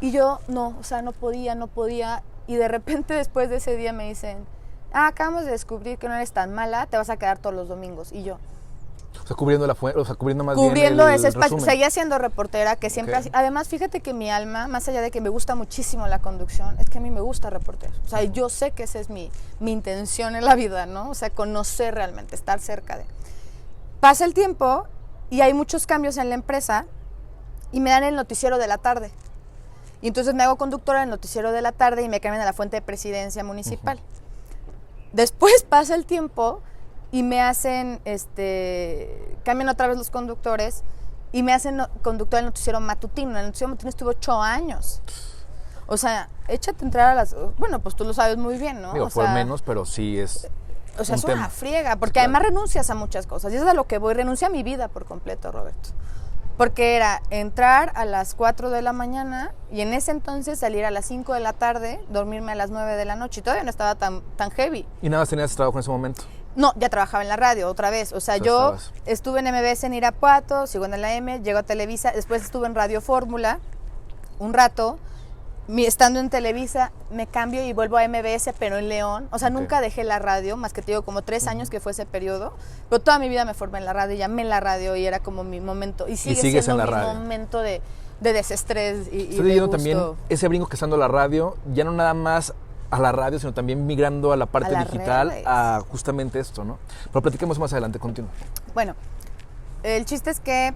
Y yo, no, o sea, no podía. Y de repente después de ese día me dicen, acabamos de descubrir que no eres tan mala, te vas a quedar todos los domingos. Y yo, O sea, cubriendo la fuente, o sea, cubriendo más cubriendo bien el ese espacio, resumen. seguía siendo reportera, que siempre... Ok. Además, fíjate que mi alma, más allá de que me gusta muchísimo la conducción, es que a mí me gusta reportear. O sea, yo sé que esa es mi intención en la vida, ¿no? O sea, conocer realmente, estar cerca de... Pasa el tiempo y hay muchos cambios en la empresa y me dan el noticiero de la tarde. Y entonces me hago conductora del noticiero de la tarde y me cambian a la fuente de presidencia municipal. Después pasa el tiempo y me hacen, cambian otra vez los conductores y me hacen conductora del noticiero matutino. El noticiero matutino estuve 8 años. O sea, échate a entrar a las... Bueno, pues tú lo sabes muy bien, ¿no? Digo, fue menos, pero sí es... O sea, es una friega, porque claro. además renuncias a muchas cosas. Y eso es a lo que voy. Renuncié a mi vida por completo, Roberto. Porque era entrar a las 4 de la mañana y en ese entonces salir a las 5 de la tarde, dormirme a las 9 de la noche. Y todavía no estaba tan heavy. ¿Y nada más tenías trabajo en ese momento? No, ya trabajaba en la radio otra vez. O sea, yo estuve en MBS en Irapuato, sigo en la M, llego a Televisa. Después estuve en Radio Fórmula un rato. Estando en Televisa, me cambio y vuelvo a MBS, pero en León. O sea, nunca dejé la radio, más que te digo, como 3 años que fue ese periodo. Pero toda mi vida me formé en la radio, llamé en la radio y era como mi momento. Y sigue siendo mi momento de desestrés y estoy leyendo también ese brinco que estando en la radio, ya no nada más a la radio, sino también migrando a la parte digital, redes. A justamente esto, ¿no? Pero platiquemos más adelante, continúa. Bueno, el chiste es que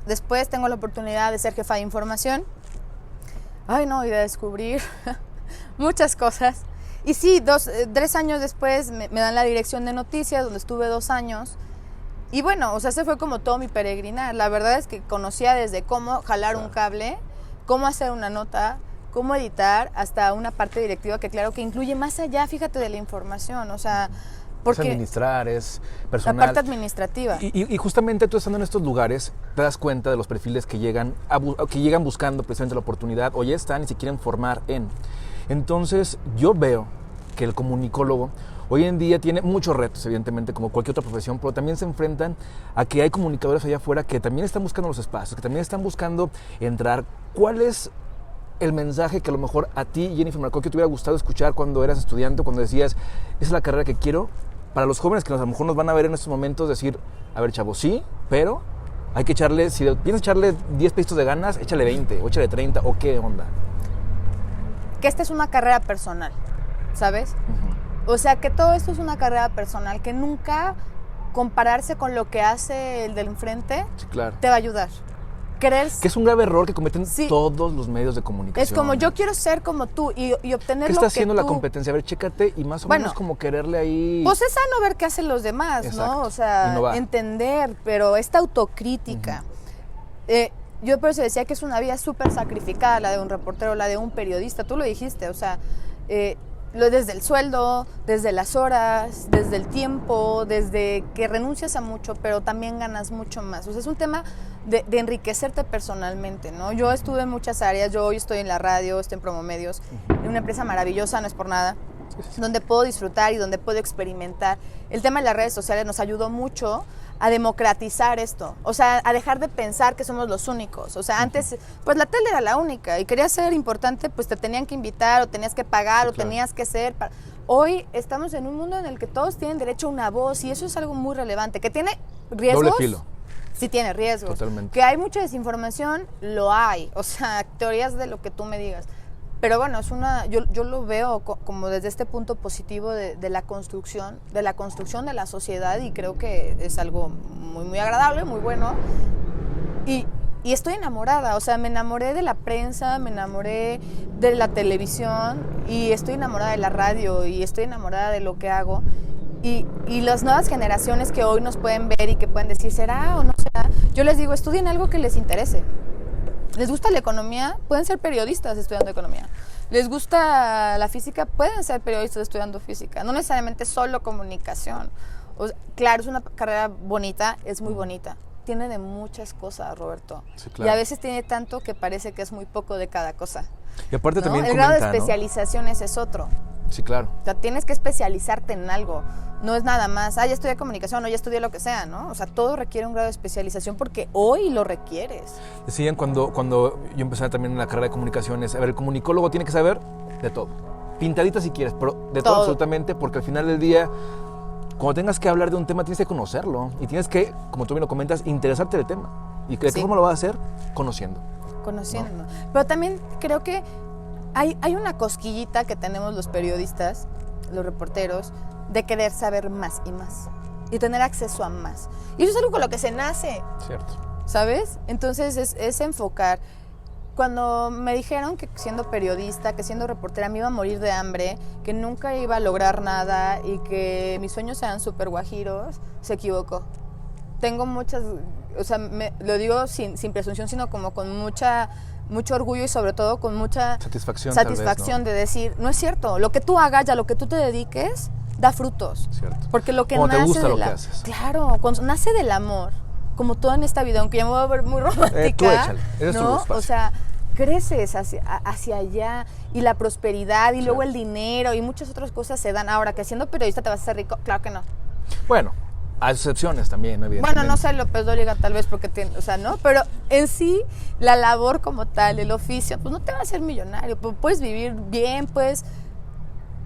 después tengo la oportunidad de ser jefa de información. Ay, no, y de descubrir muchas cosas. Y sí, 3 años después me dan la dirección de noticias, donde estuve 2 años. Y bueno, o sea, ese fue como todo mi peregrinar. La verdad es que conocía desde cómo jalar un cable, cómo hacer una nota, cómo editar, hasta una parte directiva que claro que incluye más allá, fíjate, de la información. O sea, porque es administrar, es personal. La parte administrativa. Y justamente tú estando en estos lugares, te das cuenta de los perfiles que llegan buscando precisamente la oportunidad o ya están y se quieren formar en. Entonces, yo veo que el comunicólogo hoy en día tiene muchos retos, evidentemente, como cualquier otra profesión, pero también se enfrentan a que hay comunicadores allá afuera que también están buscando los espacios, que también están buscando entrar. ¿Cuál es el mensaje que a lo mejor a ti, Jennifer Marcoquio, te hubiera gustado escuchar cuando eras estudiante, cuando decías, esa es la carrera que quiero? Para los jóvenes que a lo mejor nos van a ver en estos momentos, decir, a ver, chavo, sí, pero hay que echarle, si piensas echarle 10 pesitos de ganas, échale 20, o échale 30, o qué onda. Que esta es una carrera personal, ¿sabes? O sea, que todo esto es una carrera personal, que nunca compararse con lo que hace el del enfrente te va a ayudar. Que es un grave error que cometen todos los medios de comunicación. Es como, yo quiero ser como tú y obtener lo que tú... ¿Qué está haciendo la competencia? A ver, chécate y más o menos como quererle ahí... Pues es sano ver qué hacen los demás, ¿no? O sea, entender, pero esta autocrítica. Yo por eso decía que es una vida súper sacrificada la de un reportero, la de un periodista. Tú lo dijiste, o sea... desde el sueldo, desde las horas, desde el tiempo, desde que renuncias a mucho, pero también ganas mucho más. O sea, es un tema de enriquecerte personalmente, ¿no? Yo estuve en muchas áreas, yo hoy estoy en la radio, estoy en Promomedios, en una empresa maravillosa, no es por nada, donde puedo disfrutar y donde puedo experimentar. El tema de las redes sociales nos ayudó mucho a democratizar esto, o sea, a dejar de pensar que somos los únicos. O sea, antes, pues la tele era la única y querías ser importante, pues te tenían que invitar o tenías que pagar o tenías que ser... Hoy estamos en un mundo en el que todos tienen derecho a una voz y eso es algo muy relevante, que tiene riesgos. Doble filo. Sí tiene riesgos. Totalmente. Que hay mucha desinformación, lo hay, o sea, teorías de lo que tú me digas. Pero bueno, yo lo veo como desde este punto positivo de la construcción de la sociedad y creo que es algo muy, muy agradable, muy bueno. Y estoy enamorada, o sea, me enamoré de la prensa, me enamoré de la televisión y estoy enamorada de la radio y estoy enamorada de lo que hago. Y las nuevas generaciones que hoy nos pueden ver y que pueden decir, ¿será o no será? Yo les digo, estudien algo que les interese. ¿Les gusta la economía? Pueden ser periodistas estudiando economía. ¿Les gusta la física? Pueden ser periodistas estudiando física. No necesariamente solo comunicación. O sea, claro, es una carrera bonita, es muy bonita. Tiene de muchas cosas, Roberto. Sí, claro. Y a veces tiene tanto que parece que es muy poco de cada cosa. Y aparte ¿no? también el grado de especialización es otro. Sí, claro. O sea, tienes que especializarte en algo. No es nada más, ya estudié comunicación o ya estudié lo que sea, ¿no? O sea, todo requiere un grado de especialización porque hoy lo requieres. Decían cuando yo empecé también en la carrera de comunicaciones, a ver, el comunicólogo tiene que saber de todo. Pintadita si quieres, pero de todo absolutamente, porque al final del día, cuando tengas que hablar de un tema, tienes que conocerlo. Y tienes que, como tú bien lo comentas, interesarte del tema. ¿Y de qué forma lo vas a hacer? Conociendo. Conociendo. ¿No? Pero también creo que hay una cosquillita que tenemos los periodistas, los reporteros, de querer saber más y más y tener acceso a más. Y eso es algo con lo que se nace. Cierto. ¿Sabes? Entonces es enfocar. Cuando me dijeron que siendo periodista, que siendo reportera me iba a morir de hambre, que nunca iba a lograr nada y que mis sueños eran súper guajiros, se equivocó. Tengo muchas o sea, lo digo sin presunción, sino como con mucho orgullo y sobre todo con mucha satisfacción tal vez, ¿no? De decir, no es cierto, lo que tú hagas, ya lo que tú te dediques, da frutos. Cierto. Porque lo que cuando nace te gusta lo que haces. Claro, cuando nace del amor, como todo en esta vida, aunque ya me voy a ver muy romántica, tú échale, eres ¿no? tu espacio. O sea, creces hacia allá y la prosperidad y luego el dinero y muchas otras cosas se dan. Ahora, que siendo periodista te vas a hacer rico, claro que no. Bueno, hay excepciones también, ¿no? Evidentemente. Bueno, no sé, López Dóriga tal vez porque o sea, ¿no? Pero en sí, la labor como tal, el oficio, pues no te va a hacer millonario. Puedes vivir bien, pues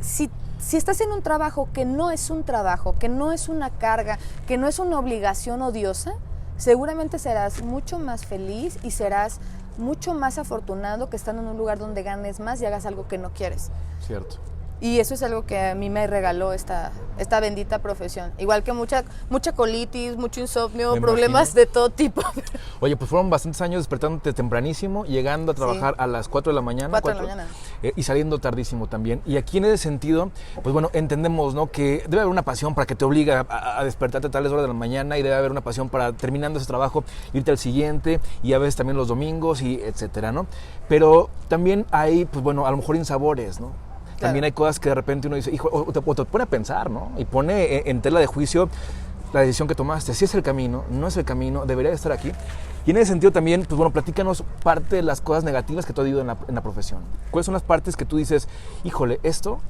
si estás en un trabajo que no es un trabajo, que no es una carga, que no es una obligación odiosa, seguramente serás mucho más feliz y serás mucho más afortunado que estando en un lugar donde ganes más y hagas algo que no quieres. Cierto. Y eso es algo que a mí me regaló esta bendita profesión. Igual que mucha colitis, mucho insomnio, problemas de todo tipo. Oye, pues fueron bastantes años despertándote tempranísimo, llegando a trabajar a las 4 de la mañana. 4 de la mañana. Y saliendo tardísimo también. Y aquí en ese sentido, pues bueno, entendemos, ¿no? Que debe haber una pasión para que te obliga a despertarte a tales horas de la mañana y debe haber una pasión para, terminando ese trabajo, irte al siguiente y a veces también los domingos y etcétera, ¿no? Pero también hay, pues bueno, a lo mejor insabores, ¿no? Claro. También hay cosas que de repente uno dice, hijo, o te pone a pensar, ¿no? Y pone en tela de juicio la decisión que tomaste. Si es el camino, no es el camino, debería de estar aquí. Y en ese sentido también, pues bueno, platícanos parte de las cosas negativas que te ha habido en la profesión. ¿Cuáles son las partes que tú dices, híjole, esto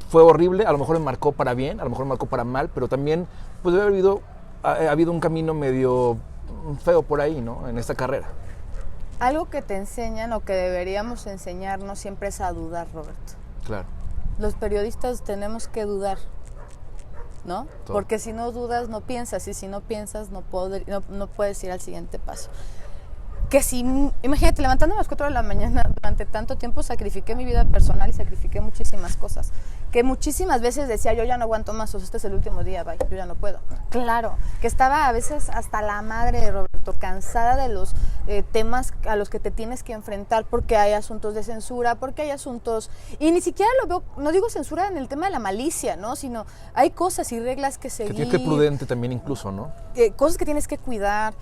fue horrible, a lo mejor me marcó para bien, a lo mejor me marcó para mal, pero también pues debe haber habido un camino medio feo por ahí, ¿no? En esta carrera. Algo que te enseñan o que deberíamos enseñarnos siempre es a dudar, Roberto. Claro. Los periodistas tenemos que dudar, ¿no? Todo. Porque si no dudas, no piensas, y si no piensas, no puedes ir al siguiente paso. Que si, imagínate, levantándome a las 4 de la mañana durante tanto tiempo, sacrifiqué mi vida personal y sacrifiqué muchísimas cosas. Que muchísimas veces decía, yo ya no aguanto más, o sea, este es el último día, bye, yo ya no puedo. Claro, que estaba a veces hasta la madre de Roberto, cansada de los temas a los que te tienes que enfrentar, porque hay asuntos de censura, porque hay asuntos, y ni siquiera lo veo, no digo censura en el tema de la malicia, ¿no? Sino hay cosas y reglas que seguir. Que tienes que ser prudente también incluso, ¿no? Cosas que tienes que cuidar,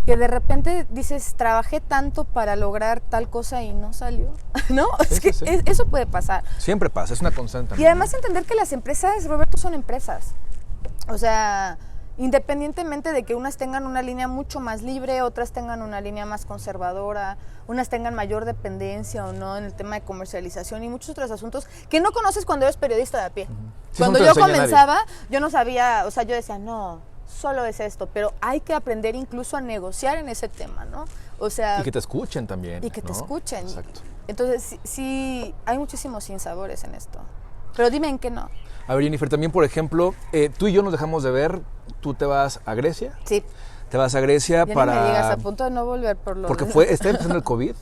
que de repente dices, trabajé tanto para lograr tal cosa y no salió, ¿no? Sí, es que sí. eso puede pasar. Siempre pasa, es una constante. Y además entender que las empresas, Roberto, son empresas. O sea, independientemente de que unas tengan una línea mucho más libre, otras tengan una línea más conservadora, unas tengan mayor dependencia o no en el tema de comercialización y muchos otros asuntos que no conoces cuando eres periodista de a pie. Sí, cuando yo comenzaba, yo no sabía, o sea, yo decía, no, solo es esto, pero hay que aprender incluso a negociar en ese tema, ¿no? O sea... Y que te escuchen también. Y que te escuchen. Exacto. Entonces, sí, hay muchísimos sinsabores en esto. Pero dime en qué no. A ver, Jennifer, también, por ejemplo, tú y yo nos dejamos de ver, tú te vas a Grecia. Sí. Te vas a Grecia ya para... me digas, a punto de no volver por lo... Porque está empezando el COVID,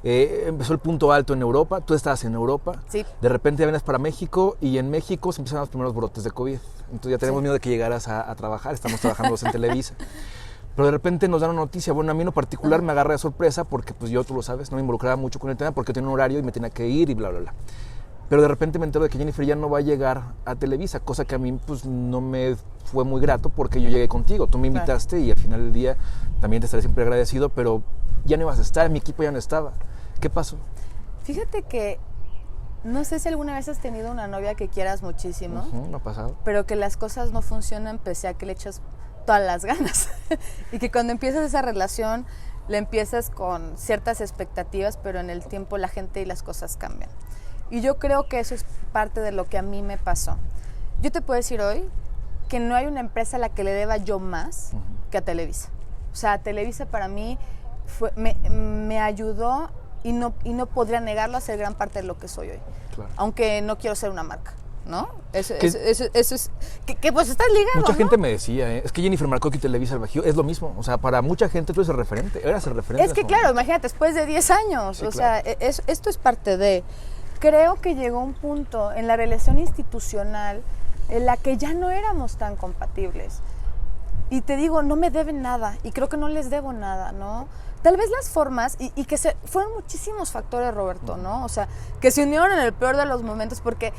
empezó el punto alto en Europa, tú estabas en Europa, sí. De repente ya vienes para México y en México se empezaron los primeros brotes de COVID. Entonces ya tenemos miedo de que llegaras a trabajar, estamos trabajando en Televisa. Pero de repente nos dan una noticia, bueno, a mí en lo particular me agarra de sorpresa porque pues yo, tú lo sabes, no me involucraba mucho con el tema porque tenía un horario y me tenía que ir y bla, bla, bla. Pero de repente me entero de que Jennifer ya no va a llegar a Televisa, cosa que a mí pues no me fue muy grato porque yo llegué contigo, tú me invitaste y al final del día también te estaré siempre agradecido, pero ya no ibas a estar, mi equipo ya no estaba. ¿Qué pasó? Fíjate que no sé si alguna vez has tenido una novia que quieras muchísimo, Me ha pasado. pero que las cosas no funcionan pese a que le echas todas las ganas y que cuando empiezas esa relación la empiezas con ciertas expectativas, pero en el tiempo la gente y las cosas cambian. Y yo creo que eso es parte de lo que a mí me pasó. Yo te puedo decir hoy que no hay una empresa a la que le deba yo más que a Televisa. O sea, Televisa para mí me ayudó y no podría negarlo a ser gran parte de lo que soy hoy. Claro. Aunque no quiero ser una marca, ¿no? Eso es... Que pues estás ligado, mucha ¿no? gente me decía, es que Jennifer marcó que Televisa el Bajío, es lo mismo. O sea, para mucha gente tú eres el referente, eras el referente. Es que claro, imagínate, después de 10 años, sí, o claro. sea, esto es parte de... Creo que llegó un punto en la relación institucional en la que ya no éramos tan compatibles. Y te digo, no me deben nada y creo que no les debo nada, ¿no? tal vez las formas, y que fueron muchísimos factores, Roberto, ¿no? O sea, que se unieron en el peor de los momentos, porque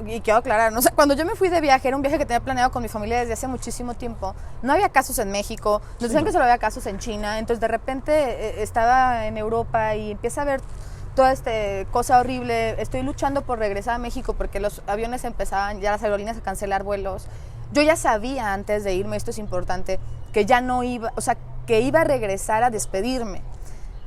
y quiero aclarar, ¿no? O sea, cuando yo me fui de viaje, era un viaje que tenía planeado con mi familia desde hace muchísimo tiempo, no había casos en México, nos decían que solo había casos en China, entonces de repente estaba en Europa y empieza a ver toda esta cosa horrible, estoy luchando por regresar a México porque los aviones empezaban, ya las aerolíneas a cancelar vuelos. Yo ya sabía antes de irme, esto es importante, que ya no iba, o sea, que iba a regresar a despedirme.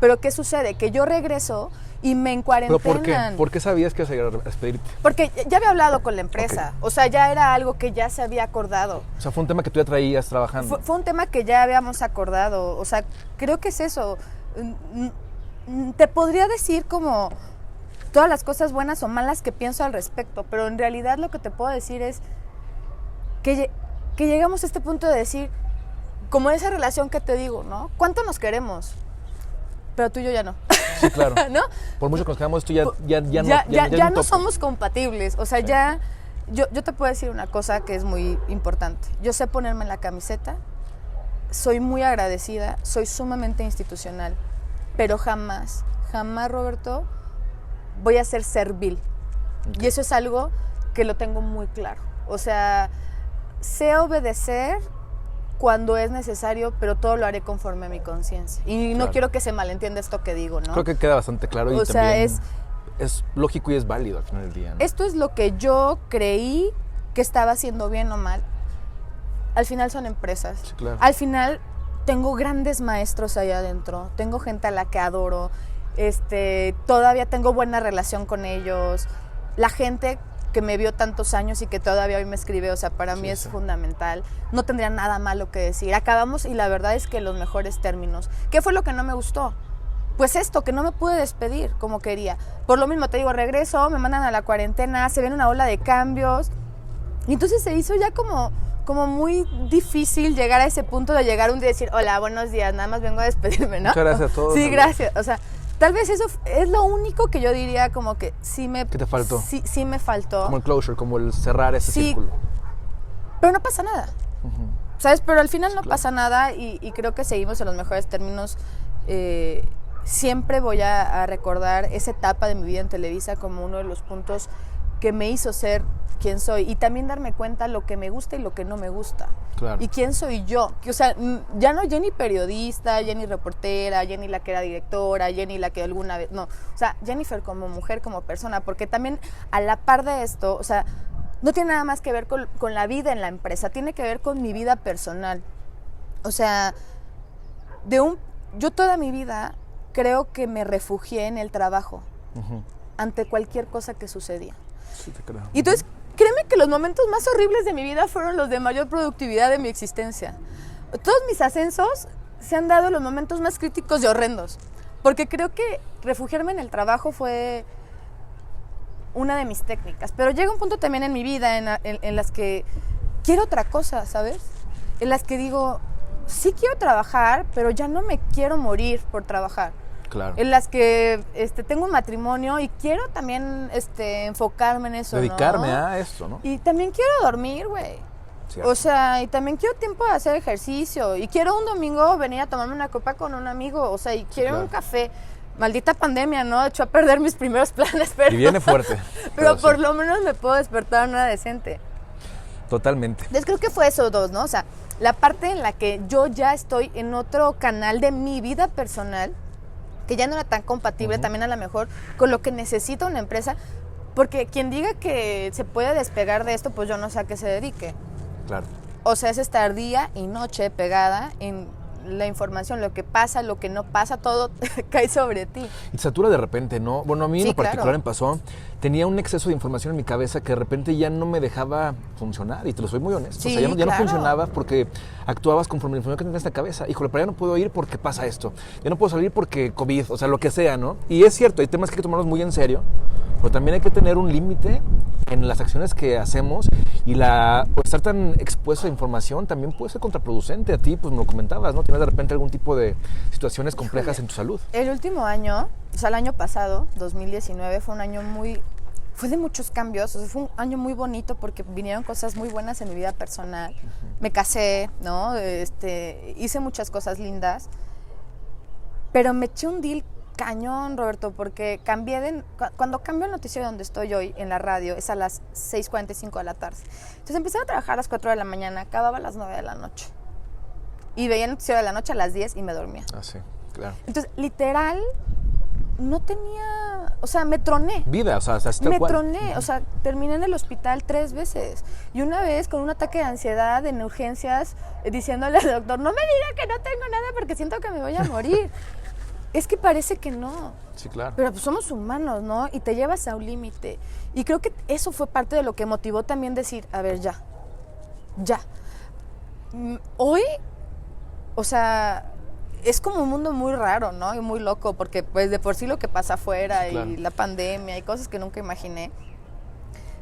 Pero ¿qué sucede? Que yo regreso y me encuarentenan. ¿Pero por qué? ¿Por qué sabías que ibas a llegar a despedirte? Porque ya había hablado con la empresa, Okay. o sea, ya era algo que ya se había acordado. O sea, fue un tema que tú ya traías trabajando. Fue un tema que ya habíamos acordado, o sea, creo que es eso. Te podría decir como todas las cosas buenas o malas que pienso al respecto, pero en realidad lo que te puedo decir es que llegamos a este punto de decir, como esa relación que te digo, ¿no? ¿Cuánto nos queremos? Pero tú y yo ya no. Sí, claro. ¿No? Por mucho que nos quedamos, esto ya no somos compatibles. O sea, sí. Ya... Yo te puedo decir una cosa que es muy importante. Yo sé ponerme en la camiseta, soy muy agradecida, soy sumamente institucional, pero jamás, Roberto, voy a ser servil. Okay. Y eso es algo que lo tengo muy claro. O sea, sé obedecer cuando es necesario, pero todo lo haré conforme a mi conciencia. Y no quiero que se malentienda esto que digo, ¿no? Creo que queda bastante claro y también es lógico y es válido al final del día, ¿no? Esto es lo que yo creí que estaba haciendo bien o mal. Al final son empresas. Sí, claro. Al final tengo grandes maestros allá adentro, tengo gente a la que adoro, todavía tengo buena relación con ellos. La gente que me vio tantos años y que todavía hoy me escribe, o sea, para mí es fundamental. No tendría nada malo que decir. Acabamos y la verdad es que en los mejores términos. ¿Qué fue lo que no me gustó? Pues esto, que no me pude despedir como quería. Por lo mismo te digo, regreso, me mandan a la cuarentena, se viene una ola de cambios. Y entonces se hizo ya como muy difícil llegar a ese punto de llegar un día y decir, hola, buenos días, nada más vengo a despedirme, ¿no? Muchas gracias a todos. Sí, gracias. O sea, tal vez eso es lo único que yo diría como que sí me... ¿Qué te faltó? Sí me faltó. Como el closure, como el cerrar ese círculo. Pero no pasa nada. ¿Sabes? Pero al final no pasa nada y creo que seguimos en los mejores términos. Siempre voy a recordar esa etapa de mi vida en Televisa como uno de los puntos que me hizo ser quien soy y también darme cuenta lo que me gusta y lo que no me gusta. Claro. Y quién soy yo. O sea, ya no Jenny periodista, Jenny reportera, Jenny la que era directora, Jenny la que alguna vez... No, o sea, Jennifer como mujer, como persona, porque también a la par de esto, o sea, no tiene nada más que ver con la vida en la empresa, tiene que ver con mi vida personal. O sea, yo toda mi vida creo que me refugié en el trabajo ante cualquier cosa que sucedía. Sí, te creo. Y entonces, créeme que los momentos más horribles de mi vida fueron los de mayor productividad de mi existencia. Todos mis ascensos se han dado en los momentos más críticos y horrendos, porque creo que refugiarme en el trabajo fue una de mis técnicas. Pero llega un punto también en mi vida en las que quiero otra cosa, ¿sabes? En las que digo, sí quiero trabajar, pero ya no me quiero morir por trabajar. Claro. En las que tengo un matrimonio y quiero también enfocarme en eso, dedicarme ¿no? a esto, ¿no? Y también quiero dormir, güey. O sea, y también quiero tiempo de hacer ejercicio. Y quiero un domingo venir a tomarme una copa con un amigo. O sea, y quiero un café. Maldita pandemia, ¿no? Echó a perder mis primeros planes, pero... Y viene fuerte. pero por lo menos me puedo despertar una decente. Totalmente. Entonces creo que fue eso dos, ¿no? O sea, la parte en la que yo ya estoy en otro canal de mi vida personal, que ya no era tan compatible también a lo mejor con lo que necesita una empresa, porque quien diga que se puede despegar de esto, pues yo no sé a qué se dedique. Claro. O sea, es estar día y noche pegada en la información, lo que pasa, lo que no pasa, todo cae sobre ti. Y te satura de repente, ¿no? Bueno, a mí en lo particular me pasó, tenía un exceso de información en mi cabeza que de repente ya no me dejaba funcionar, y te lo soy muy honesto. Sí, o sea, ya no funcionaba porque actuabas conforme la información que tenías en esta cabeza. Híjole, pero ya no puedo ir porque pasa esto. Ya no puedo salir porque COVID, o sea, lo que sea, ¿no? Y es cierto, hay temas que hay que tomarlos muy en serio, pero también hay que tener un límite en las acciones que hacemos, y estar tan expuesto a información también puede ser contraproducente. A ti, pues me lo comentabas, ¿no? Tenías de repente algún tipo de situaciones complejas en tu salud. El último año, o sea, el año pasado, 2019, fue un año fue de muchos cambios. O sea, fue un año muy bonito porque vinieron cosas muy buenas en mi vida personal. Me casé, ¿no? Hice muchas cosas lindas. Pero me eché un deal cañón, Roberto, porque cuando cambio el noticiero donde estoy hoy, en la radio, es a las 6:45 de la tarde. Entonces empecé a trabajar a las 4 de la mañana, acababa a las 9 de la noche. Y veía el noticiero de la noche a las 10 y me dormía. Ah, sí, claro. Entonces, literal, no tenía, o sea, me troné. Vida, o sea, hasta Me troné, o sea, terminé en el hospital 3 veces. Y una vez con un ataque de ansiedad en urgencias, diciéndole al doctor, no me diga que no tengo nada porque siento que me voy a morir. Es que parece que no. Sí, claro. Pero pues somos humanos, ¿no? Y te llevas a un límite. Y creo que eso fue parte de lo que motivó también decir, a ver, ya. Hoy, o sea, es como un mundo muy raro, ¿no? Y muy loco, porque pues de por sí lo que pasa afuera, sí, claro, y la pandemia y cosas que nunca imaginé.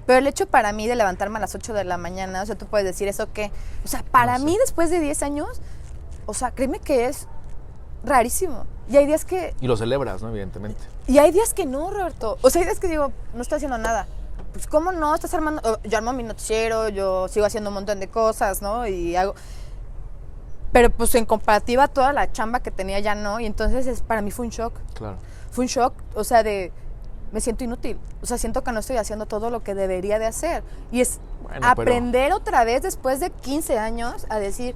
Pero el hecho para mí de levantarme a las 8 de la mañana, o sea, tú puedes decir, ¿eso qué? O sea, para mí después de 10 años, o sea, créeme que es rarísimo. Y hay días que... Y lo celebras, ¿no? Evidentemente. Y hay días que no, Roberto. O sea, hay días que digo, no estoy haciendo nada. Pues, ¿cómo no? Estás armando... Yo armo mi noticiero, yo sigo haciendo un montón de cosas, ¿no? Y hago... Pero, pues, en comparativa a toda la chamba que tenía ya no. Y entonces, para mí fue un shock. Claro. Fue un shock, o sea, me siento inútil. O sea, siento que no estoy haciendo todo lo que debería de hacer. Y es aprender otra vez, después de 15 años, a decir...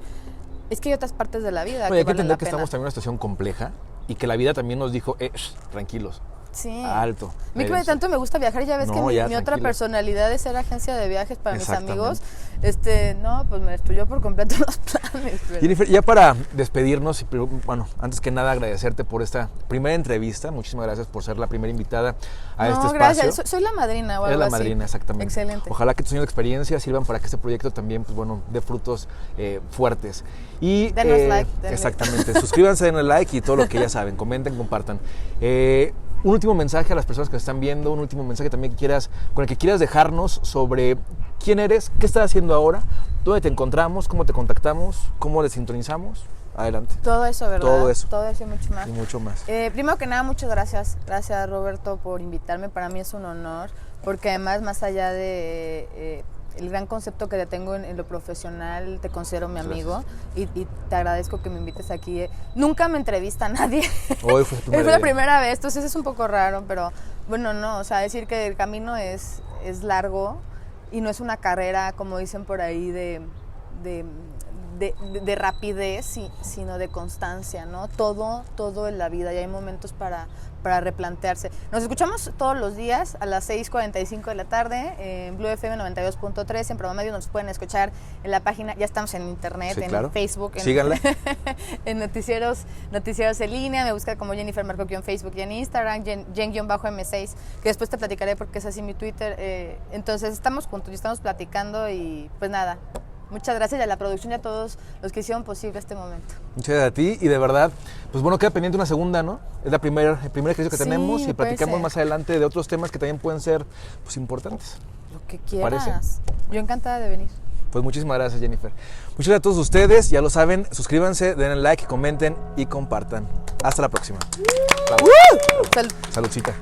Es que hay otras partes de la vida. Hay que entender que estamos también en una situación compleja y que la vida también nos dijo, tranquilos. Sí. Alto. A mí que tanto me gusta viajar, ya ves que mi otra personalidad es ser agencia de viajes para mis amigos. No, pues me destruyó por completo los planes. Pero... Jennifer, ya para despedirnos, pero bueno, antes que nada agradecerte por esta primera entrevista. Muchísimas gracias por ser la primera invitada a este espacio. Gracias. Soy la madrina o algo así. Eres la madrina, exactamente. Excelente. Ojalá que tus años de experiencia sirvan para que este proyecto también, pues bueno, dé frutos fuertes. Y, denos like. Exactamente. Suscríbanse, denle like y todo lo que ya saben. Comenten, compartan. Un último mensaje a las personas que están viendo, un último mensaje también con el que quieras dejarnos sobre quién eres, qué estás haciendo ahora, dónde te encontramos, cómo te contactamos, cómo le sintonizamos. Adelante. Todo eso, ¿verdad? Todo eso. Todo eso y mucho más. Y mucho más. Primero que nada, muchas gracias. Gracias, Roberto, por invitarme. Para mí es un honor, porque además, más allá de... el gran concepto que tengo en lo profesional, te considero mi amigo y te agradezco que me invites aquí. Nunca me entrevista a nadie. Hoy fue la primera vez, entonces es un poco raro, pero bueno, no, o sea, decir que el camino es largo y no es una carrera, como dicen por ahí, de rapidez, sino de constancia, ¿no? Todo en la vida, y hay momentos para replantearse. Nos escuchamos todos los días a las 6:45 de la tarde en Blue FM 92.3, en Promedio. Nos pueden escuchar en la página, ya estamos en internet, sí, en Facebook, síganla. En noticieros en línea, me busca como Jennifer Marco en Facebook y en Instagram, Jen-M6, que después te platicaré porque es así mi Twitter. Entonces estamos juntos y estamos platicando y pues nada. Muchas gracias a la producción y a todos los que hicieron posible este momento. Muchas gracias a ti y de verdad, pues bueno, queda pendiente una segunda, ¿no? Es el primer ejercicio que tenemos y platicamos más adelante de otros temas que también pueden ser pues importantes. Lo que quieras. ¿Parece? Yo encantada de venir. Pues muchísimas gracias, Jennifer. Muchas gracias a todos ustedes, ya lo saben, suscríbanse, denle like, comenten y compartan. Hasta la próxima. Saludcita.